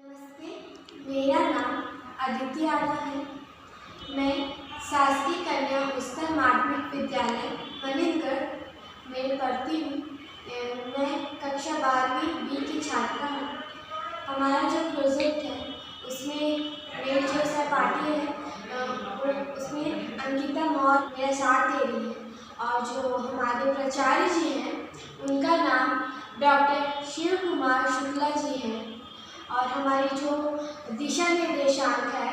नमस्ते, मेरा नाम अदिति आला है। मैं शासकीय कन्या उच्चतर माध्यमिक विद्यालय मनिंदगढ़ में पढ़ती हूँ। मैं कक्षा 12वीं बी की छात्रा हूँ। हमारा जो प्रोजेक्ट है उसमें मेरी जो सहपाठी है उसमें अंकिता मौर्य मेरा साथ दे रही है, और जो हमारे प्राचार्य जी हैं उनका नाम डॉक्टर शिव कुमार शुक्ला जी है, और हमारी जो दिशा निर्देशांक है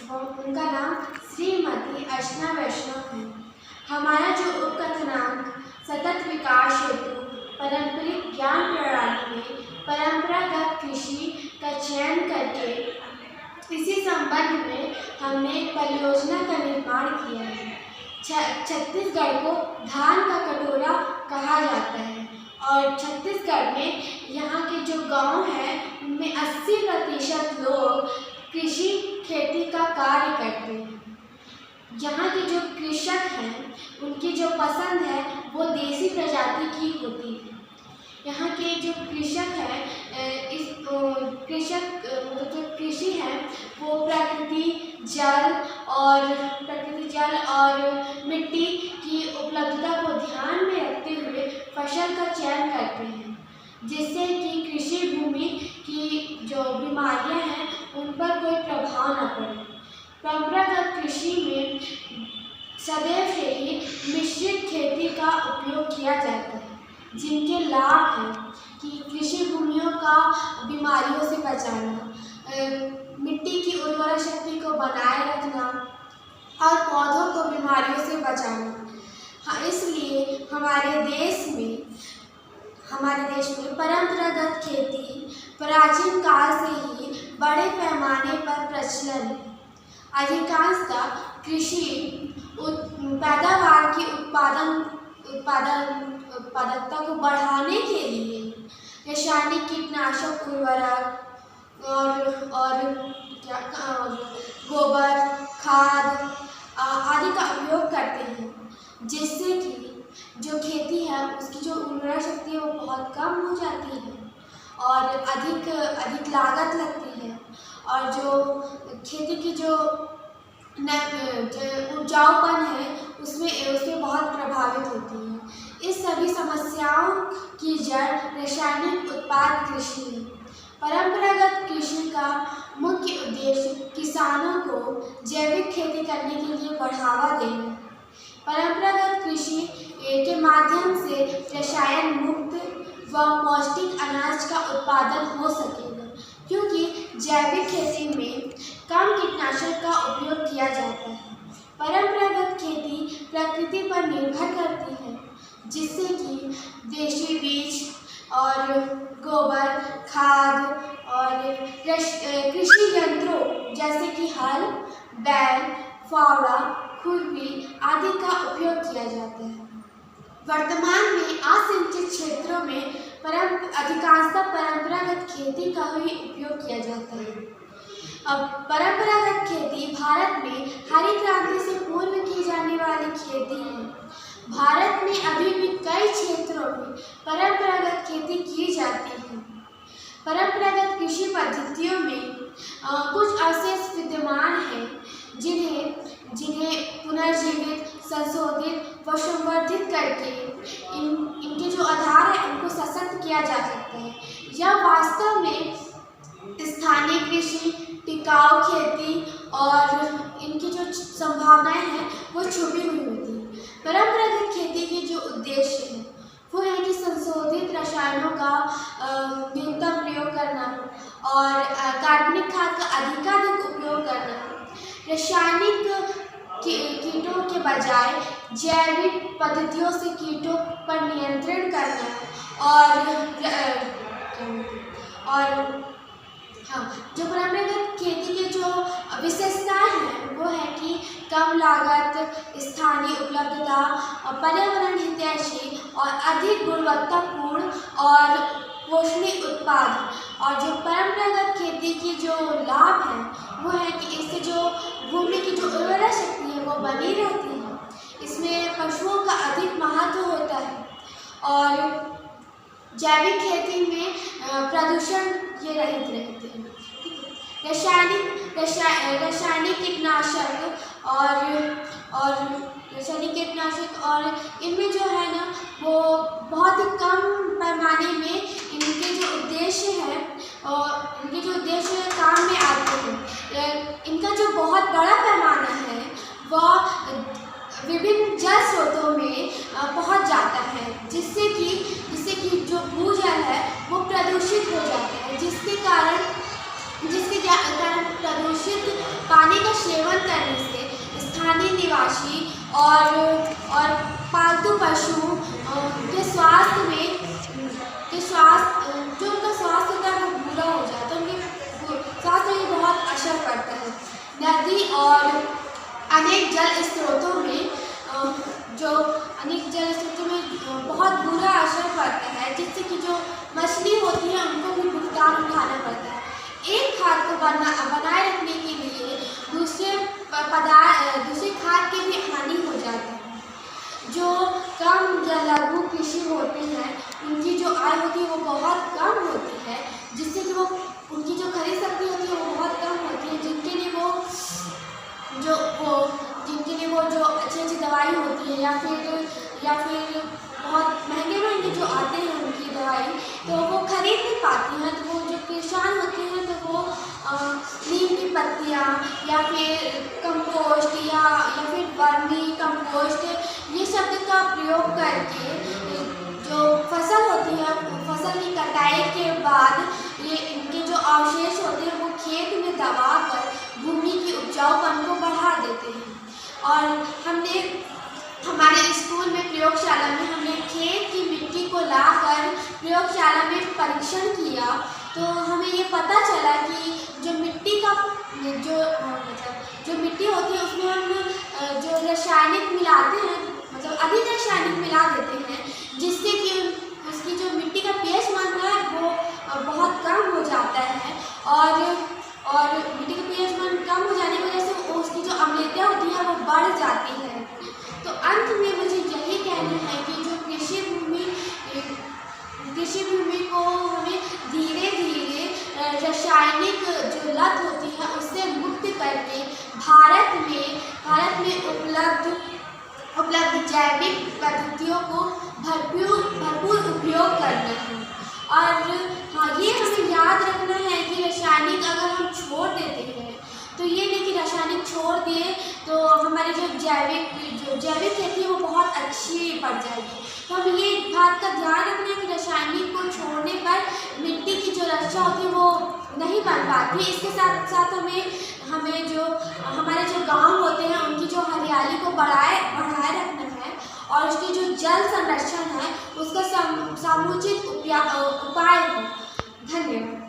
वो उनका नाम श्रीमती अर्चना वैष्णव है। हमारा जो उपकथनांक सतत विकास हेतु पारंपरिक ज्ञान प्रणाली में परंपरागत कृषि का चयन करके इसी संबंध में हमने एक परियोजना का निर्माण किया है। छत्तीसगढ़ को धान का कटोरा कहा जाता है, और छत्तीसगढ़ में यहाँ के जो गांव हैं उनमें 80% लोग कृषि खेती का कार्य करते हैं। यहाँ के जो कृषक हैं उनकी जो पसंद है वो देसी प्रजाति की होती है। यहाँ के जो कृषक हैं जो कृषि है वो प्रकृति जल और मिट्टी की उपलब्धता को ध्यान में रखते हुए फसल का चयन करते हैं, जिससे कि कृषि भूमि की जो बीमारियां हैं उन पर कोई प्रभाव न पड़े। परंपरागत कृषि में सदैव से ही मिश्रित खेती का उपयोग किया जाता है, जिनके लाभ हैं कि कृषि भूमियों का बीमारियों से बचाना, मिट्टी की उर्वरा शक्ति को बनाए रखना और पौधों को बीमारियों से बचाना। हाँ, इसलिए हमारे देश में परंपरागत खेती प्राचीन काल से ही बड़े पैमाने पर प्रचलन है। अधिकांशतः कृषि पैदावार की उत्पादकता को बढ़ाने के लिए रासायनिक कीटनाशक उर्वरक और गोबर खाद आदि का उपयोग करते हैं, जिससे कि जो खेती है उसकी जो उर्वरा शक्ति है वो बहुत कम हो जाती है और अधिक लागत लगती है, और जो खेती की जो उपजाऊपन है उसमें बहुत प्रभावित होती है। इस सभी समस्याओं की जड़ रासायनिक उत्पाद कृषि है। परंपरागत कृषि का मुख्य उद्देश्य किसानों को जैविक खेती करने के लिए बढ़ावा देना है। परंपरागत कृषि के माध्यम से रसायन मुक्त व पौष्टिक अनाज का उत्पादन हो सकेगा, क्योंकि जैविक खेती में कम कीटनाशक का उपयोग किया जाता है। परंपरागत खेती प्रकृति पर निर्भर करती है, जिससे कि देशी बीज और गोबर खाद और कृषि यंत्रों जैसे कि हल, बैल, फावड़ा, खुरपी आदि का उपयोग किया जाता है। वर्तमान में असिंचित क्षेत्रों में अधिकांशतः परंपरागत खेती का ही उपयोग किया जाता है। अब परंपरागत खेती भारत में हरित क्रांति से पूर्व की जाने वाली खेती है। भारत में अभी भी कई क्षेत्रों में परंपरागत खेती की जाती है। परंपरागत कृषि पद्धतियों में कुछ अवशेष विद्यमान हैं जिन्हें पुनर्जीवित, संशोधित व संवर्धित करके इनके जो आधार है उनको सशक्त किया जा सकता है। यह वास्तव में स्थानीय कृषि, टिकाऊ खेती और इनकी जो संभावनाएं हैं वो छुपी हुई होती है। परंपरागत खेती के जो उद्देश्य है वो है कि संशोधित रसायनों का न्यूनतम प्रयोग करना और कार्बनिक खाद का अधिकाधिक उपयोग करना, रासायनिक कीटों के बजाय जैविक पद्धतियों से कीटों पर नियंत्रण करना और जो परंपरागत खेती की जो विशेषताएं हैं वो है कि कम लागत, स्थानीय उपलब्धता, पर्यावरण हितैषी और अधिक गुणवत्तापूर्ण और पोषणीय उत्पाद। और जो परंपरागत खेती की जो लाभ है वो है कि इससे जो भूमि की जो उर्वरा शक्ति है वो बनी रहती है। इसमें पशुओं का अधिक महत्व होता है, और जैविक खेती में प्रदूषण ये रहित रहते हैं। रासायनिक कीटनाशक और इनमें जो है ना वो बहुत ही कम पैमाने में इनके जो उद्देश्य है काम में आते हैं। इनका जो बहुत बड़ा पैमाना है वह विभिन्न जल स्रोतों में पहुंच जाता है, जिससे कि जो भूजल है वो प्रदूषित हो जाता है, जिसके कारण प्रदूषित पानी का सेवन करने से स्थानीय निवासी और पालतू पशु के स्वास्थ्य होता है वो बुरा हो जाता है, उनके स्वास्थ्य में बहुत असर पड़ता है। नदी और अनेक जल स्रोतों में बहुत बुरा असर पड़ता है, जिससे कि जो मछली होती है उनको भी भुगतान उठाना पड़ता है। एक खाद को बनाए रखने के लिए दूसरे खाद की भी हानि हो जाती है। जो कम या लघु कृषि होते हैं उनकी जो आय होती है वो बहुत कम होती है, जिससे कि वो उनकी जो खरीद शक्ति होती है वो बहुत कम होती है, जिनके लिए वो जो अच्छी दवाई होती है या फिर बहुत महंगे जो आते हैं उनकी दवाई तो वो खरीद नहीं पाती हैं। तो वो जो किसान होते हैं तो वो नीम की पत्तियाँ या फिर कंपोस्ट या फिर वर्मी कंपोस्ट ये सब का प्रयोग करके जो फसल होती है फसल की कटाई के बाद ये इनके जो अवशेष होते हैं वो खेत में दबाकर भूमि की उपजाऊपन को बढ़ा देते हैं। और हमने हमारे स्कूल में प्रयोगशाला में हमने खेत की मिट्टी को लाकर प्रयोगशाला में परीक्षण किया, तो हमें ये पता चला कि जो मिट्टी होती है उसमें हम जो रासायनिक मिलाते हैं अधिक रासायनिक मिला देते हैं, जिससे कि उसकी जो मिट्टी का pH मात्रा है वो बहुत कम हो जाता है और मिट्टी का pH मान कम हो जाने की वजह से उसकी जो अम्लता होती है वो बढ़ जाती है। तो अंत में मुझे यही कहना है कि जो कृषि भूमि को हमें धीरे धीरे रासायनिक जो लत होती है उससे मुक्त करके भारत में उपलब्ध जैविक पद्धतियों को भरपूर उपयोग करना है। और हाँ, ये हमें याद रखना है कि रासायनिक अगर हम छोड़ देते हैं तो ये नहीं कि रासायनिक छोड़ दिए तो हमारी जो जैविक खेती है वो बहुत अच्छी बढ़ जाएगी। तो हम ये बात का ध्यान रखना है कि रासायनिक को छोड़ने पर मिट्टी की जो रक्षा होती है वो नहीं बन पाती। इसके साथ साथ हमें जो हमारे जो गांव होते हैं उनकी जो हरियाली को बढ़ाए रखना है और उसकी जो जल संरक्षण है उसका समुचित उपाय हो। धन्यवाद।